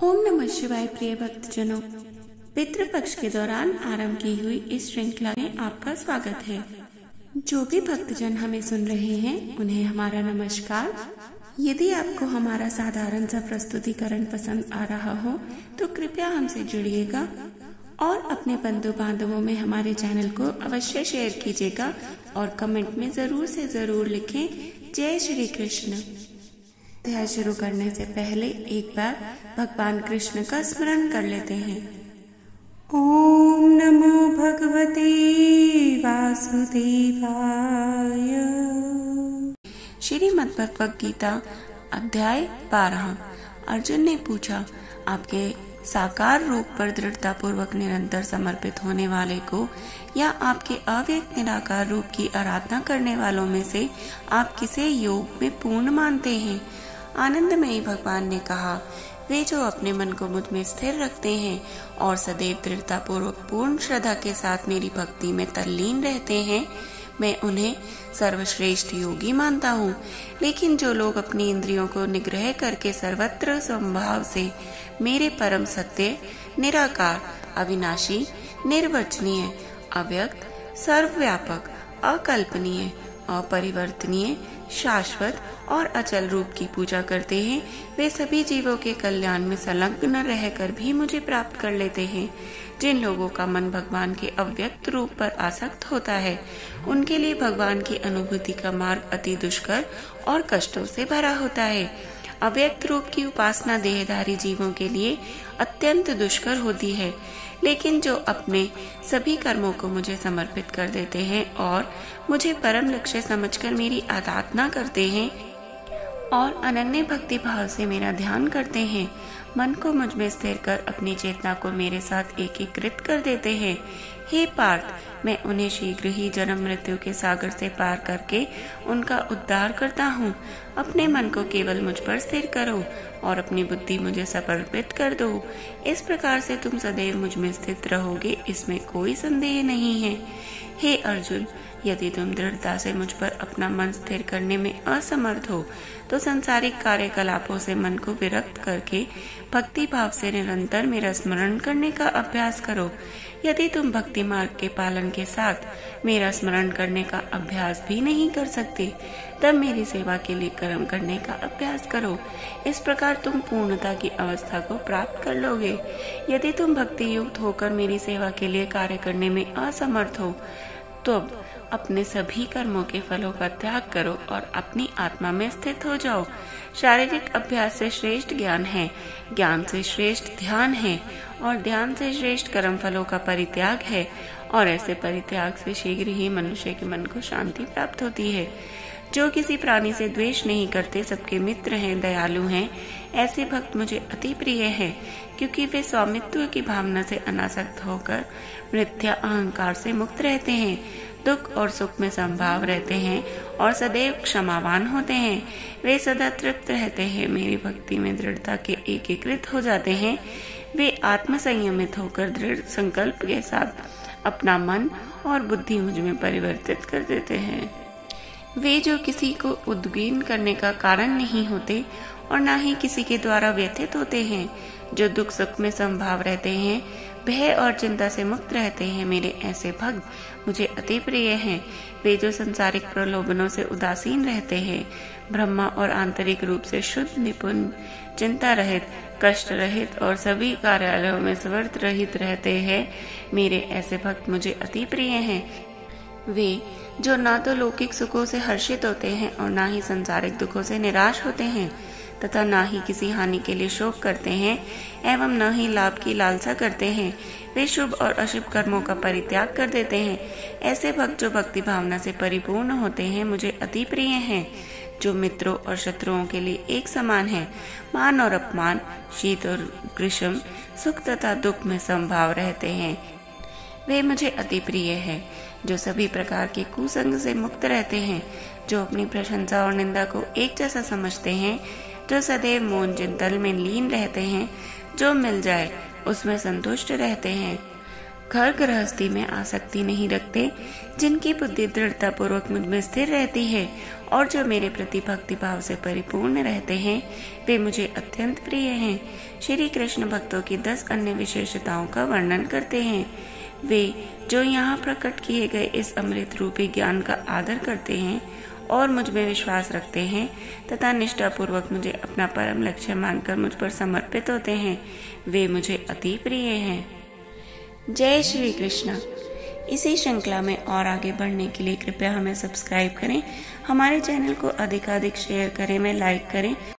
ओम नमः शिवाय। प्रिय भक्तजनों, पितृपक्ष के दौरान आरंभ की हुई इस श्रृंखला में आपका स्वागत है। जो भी भक्तजन हमें सुन रहे हैं उन्हें हमारा नमस्कार। यदि आपको हमारा साधारण सा प्रस्तुतिकरण पसंद आ रहा हो तो कृपया हमसे जुड़िएगा और अपने बंधु बांधवों में हमारे चैनल को अवश्य शेयर कीजिएगा और कमेंट में जरूर से जरूर लिखें जय श्री कृष्ण। अध्याय शुरू करने से पहले एक बार भगवान कृष्ण का स्मरण कर लेते हैं। ओम नमो भगवते वासुदेवाय। श्रीमद् भगवद गीता अध्याय 12। अर्जुन ने पूछा, आपके साकार रूप पर दृढ़ता पूर्वक निरंतर समर्पित होने वाले को या आपके अव्यक्त निराकार रूप की आराधना करने वालों में से आप किसे योग में पूर्ण मानते हैं? आनंदमयी भगवान ने कहा, वे जो अपने मन को मुझ में स्थिर रखते हैं और सदैव दृढ़ता पूर्वक पूर्ण श्रद्धा के साथ मेरी भक्ति में तल्लीन रहते हैं, मैं उन्हें सर्वश्रेष्ठ योगी मानता हूँ। लेकिन जो लोग अपनी इंद्रियों को निग्रह करके सर्वत्र समभाव से मेरे परम सत्य, निराकार, अविनाशी, निर्वचनीय, अव्यक्त, सर्वव्यापक, अकल्पनीय, अपरिवर्तनीय, शाश्वत और अचल रूप की पूजा करते हैं, वे सभी जीवों के कल्याण में संलग्न रहकर भी मुझे प्राप्त कर लेते हैं। जिन लोगों का मन भगवान के अव्यक्त रूप पर आसक्त होता है, उनके लिए भगवान की अनुभूति का मार्ग अति दुष्कर और कष्टों से भरा होता है। अव्यक्त रूप की उपासना देहधारी जीवों के लिए अत्यंत दुष्कर होती है, लेकिन जो अपने सभी कर्मों को मुझे समर्पित कर देते हैं और मुझे परम लक्ष्य समझकर मेरी आराधना करते हैं और अनन्य भक्ति भाव से मेरा ध्यान करते हैं, मन को मुझ में स्थिर कर अपनी चेतना को मेरे साथ एकीकृत कर देते हैं, हे पार्थ, मैं उन्हें शीघ्र ही जन्म मृत्यु के सागर से पार करके उनका उद्धार करता हूँ। अपने मन को केवल मुझ पर स्थिर करो और अपनी बुद्धि मुझे समर्पित कर दो। इस प्रकार से तुम सदैव मुझ में स्थित रहोगे, इसमें कोई संदेह नहीं है। हे अर्जुन, यदि तुम दृढ़ता से मुझ पर अपना मन स्थिर करने में असमर्थ हो तो सांसारिक कार्यकलापों से मन को विरक्त करके भक्ति भाव से निरंतर मेरा स्मरण करने का अभ्यास करो। यदि तुम भक्ति मार्ग के पालन के साथ मेरा स्मरण करने का अभ्यास भी नहीं कर सकते, तब मेरी सेवा के लिए कर्म करने का अभ्यास करो। इस प्रकार तुम पूर्णता की अवस्था को प्राप्त कर लोगे। यदि तुम भक्ति युक्त होकर मेरी सेवा के लिए कार्य करने में असमर्थ हो तो अपने सभी कर्मों के फलों का त्याग करो और अपनी आत्मा में स्थित हो जाओ। शारीरिक अभ्यास से श्रेष्ठ ज्ञान है, ज्ञान से श्रेष्ठ ध्यान है और ध्यान से श्रेष्ठ कर्म फलों का परित्याग है, और ऐसे परित्याग से शीघ्र ही मनुष्य के मन को शांति प्राप्त होती है। जो किसी प्राणी से द्वेष नहीं करते, सबके मित्र हैं, दयालु हैं, ऐसे भक्त मुझे अति प्रिय हैं, क्योंकि वे स्वामित्व की भावना से अनासक्त होकर मिथ्या अहंकार से मुक्त रहते हैं, दुख और सुख में समभाव रहते हैं और सदैव क्षमावान होते हैं। वे सदा तृप्त रहते हैं, मेरी भक्ति में दृढ़ता के एकीकृत हो जाते हैं। वे आत्म संयमित होकर दृढ़ संकल्प के साथ अपना मन और बुद्धि मुझ में परिवर्तित कर देते हैं। वे जो किसी को उद्विग्न करने का कारण नहीं होते और न ही किसी के द्वारा व्यथित होते हैं, जो दुख सुख में समभाव रहते हैं, भय और चिंता से मुक्त रहते हैं, मेरे ऐसे भक्त मुझे अति प्रिय हैं। वे जो संसारिक प्रलोभनों से उदासीन रहते हैं, ब्रह्मा और आंतरिक रूप से शुद्ध, निपुण, चिंता रहित, कष्ट रहित और सभी कार्यालयों में स्वर्थ रहित रहते हैं, मेरे ऐसे भक्त मुझे अति प्रिय हैं। वे जो ना तो लौकिक सुखों से हर्षित होते हैं और ना ही संसारिक दुखों से निराश होते हैं तथा ना ही किसी हानि के लिए शोक करते हैं एवं न ही लाभ की लालसा करते हैं, वे शुभ और अशुभ कर्मों का परित्याग कर देते हैं। ऐसे भक्त जो भक्ति भावना से परिपूर्ण होते हैं, मुझे अति प्रिय हैं। जो मित्रों और शत्रुओं के लिए एक समान है, मान और अपमान, शीत और ग्रीष्म, सुख तथा दुख में समभाव रहते हैं, वे मुझे अति प्रिय हैं। जो सभी प्रकार के कुसंग से मुक्त रहते हैं, जो अपनी प्रशंसा और निंदा को एक जैसा समझते हैं, जो सदैव मौन चिंतन में लीन रहते हैं, जो मिल जाए उसमें संतुष्ट रहते हैं, घर गृहस्थी में आसक्ति नहीं रखते, जिनकी बुद्धि दृढ़ता पूर्वक मुझ में स्थिर रहती है और जो मेरे प्रति भक्ति भाव से परिपूर्ण रहते हैं, वे मुझे अत्यंत प्रिय हैं। श्री कृष्ण भक्तों की 10 अन्य विशेषताओं का वर्णन करते हैं। वे जो यहाँ प्रकट किए गए इस अमृत रूपी ज्ञान का आदर करते हैं और मुझ में विश्वास रखते हैं तथा निष्ठा पूर्वक मुझे अपना परम लक्ष्य मानकर मुझ पर समर्पित होते हैं, वे मुझे अति प्रिय हैं। जय श्री कृष्ण। इसी श्रृंखला में और आगे बढ़ने के लिए कृपया हमें सब्सक्राइब करें, हमारे चैनल को अधिकाधिक शेयर करें, में लाइक करें